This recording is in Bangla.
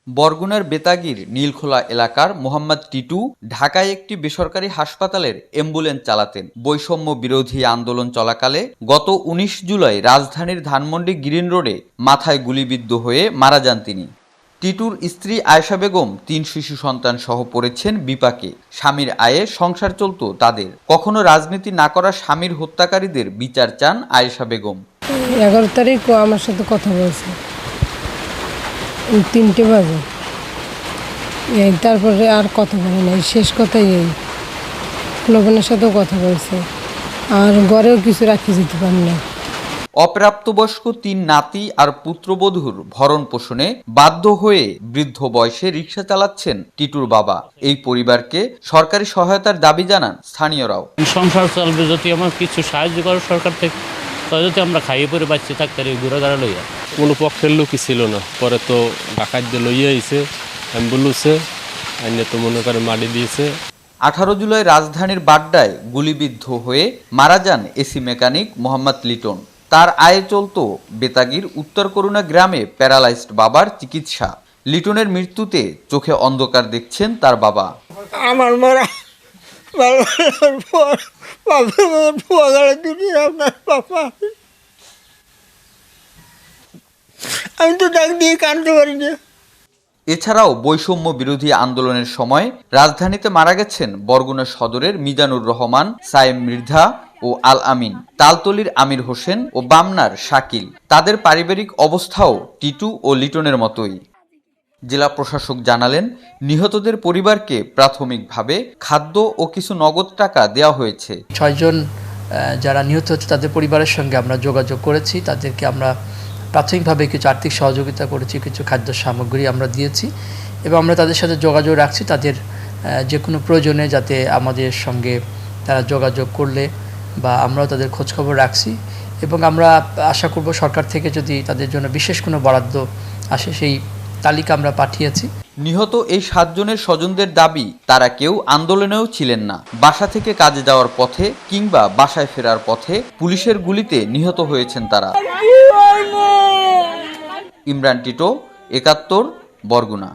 বরগুনার বেতাগীর নীলখোলা এলাকার মোহাম্মদ টিটু ঢাকায় একটি বেসরকারি হাসপাতালের অ্যাম্বুলেন্স চালাতেন। বৈষম্য বিরোধী আন্দোলন চলাকালে গত ১৯ জুলাই রাজধানীর ধানমন্ডি গ্রিন রোডে মাথায় গুলিবিদ্ধ হয়ে মারা যান তিনি। টিটুর স্ত্রী আয়েশা বেগম ৩ শিশু সন্তান সহ পড়েছেন বিপাকে। স্বামীর আয়ে সংসার চলত তাদের। কখনো রাজনীতি না করা স্বামীর হত্যাকারীদের বিচার চান আয়েশা বেগম। 11 তারিখ আমার সাথে কথা বলছে 3টে বাজে, তারপরে আর কথা বলে নাই। শেষ কথাই এই লবণের সাথেও কথা বলছে, আর ঘরেও কিছু রাখি যেতে পারি না। অপ্রাপ্তবয়স্ক ৩ নাতি আর পুত্রবধূর ভরণ পোষণে বাধ্য হয়ে বৃদ্ধ বয়সে রিকশা চালাচ্ছেন টিটুর বাবা। এই পরিবারকে সরকারি সহায়তার দাবি জানান স্থানীয়রাও। সংসার চলবে যদি আমার কিছু সাহায্য করে সরকার থেকে, তাহলে যদি আমরা খাইয়ে পরে বাঁচতে থাকতে ঘুরে দাঁড়া লইয়া। কোনো পক্ষের লোকই ছিল না, পরে তো ডাকাত দিয়ে লইয়া আইছে অ্যাম্বুলেন্সে, আইনে তো মনে করে মাটি দিয়েছে। 18 জুলাই রাজধানীর বাড্ডায় গুলিবিদ্ধ হয়ে মারা যান এসি মেকানিক মোহাম্মদ লিটন। তার আয়ে চলত বেতাগীর উত্তর করুণা গ্রামে প্যারালাইজড বাবার চিকিৎসা। লিটনের মৃত্যুতে চোখে অন্ধকার দেখছেন তার বাবা। আমার মরা আপনার বাবা, আমি তো ডাক দিয়ে কাঁদতে পারি না। এছাড়াও বৈষম্য বিরোধী আন্দোলনের সময় রাজধানীতে মারা গেছেন বরগুনা সদরের মিজানুর রহমান, সায়েম মৃধা ও আল আমিন, তালতলির আমির হোসেন ও বামনার শাকিল। তাদের পারিবারিক অবস্থাও টিটু ও লিটনের মতোই। জেলা প্রশাসক জানালেন, নিহতদের পরিবারকে প্রাথমিকভাবে খাদ্য ও কিছু নগদ টাকা দেওয়া হয়েছে। 6 জন যারা নিহত হচ্ছে তাদের পরিবারের সঙ্গে আমরা যোগাযোগ করেছি। তাদেরকে আমরা প্রাথমিকভাবে কিছু আর্থিক সহযোগিতা করেছি, কিছু খাদ্য সামগ্রী আমরা দিয়েছি এবং আমরা তাদের সাথে যোগাযোগ রাখছি। তাদের যে কোনো প্রয়োজনে যাতে আমাদের সঙ্গে তারা যোগাযোগ করলে বা আমরাও তাদের খোঁজখবর রাখছি এবং আমরা আশা করব সরকার থেকে যদি তাদের জন্য বিশেষ কোনো বরাদ্দ আসে সেই তালিকা আমরা পাঠিয়েছি। নিহত এই 7 জনের স্বজনদের দাবি, তারা কেউ আন্দোলনেও ছিলেন না। বাসা থেকে কাজে যাওয়ার পথে কিংবা বাসায় ফেরার পথে পুলিশের গুলিতে নিহত হয়েছেন তারা। ইমরান টিটো, 71, বরগুনা।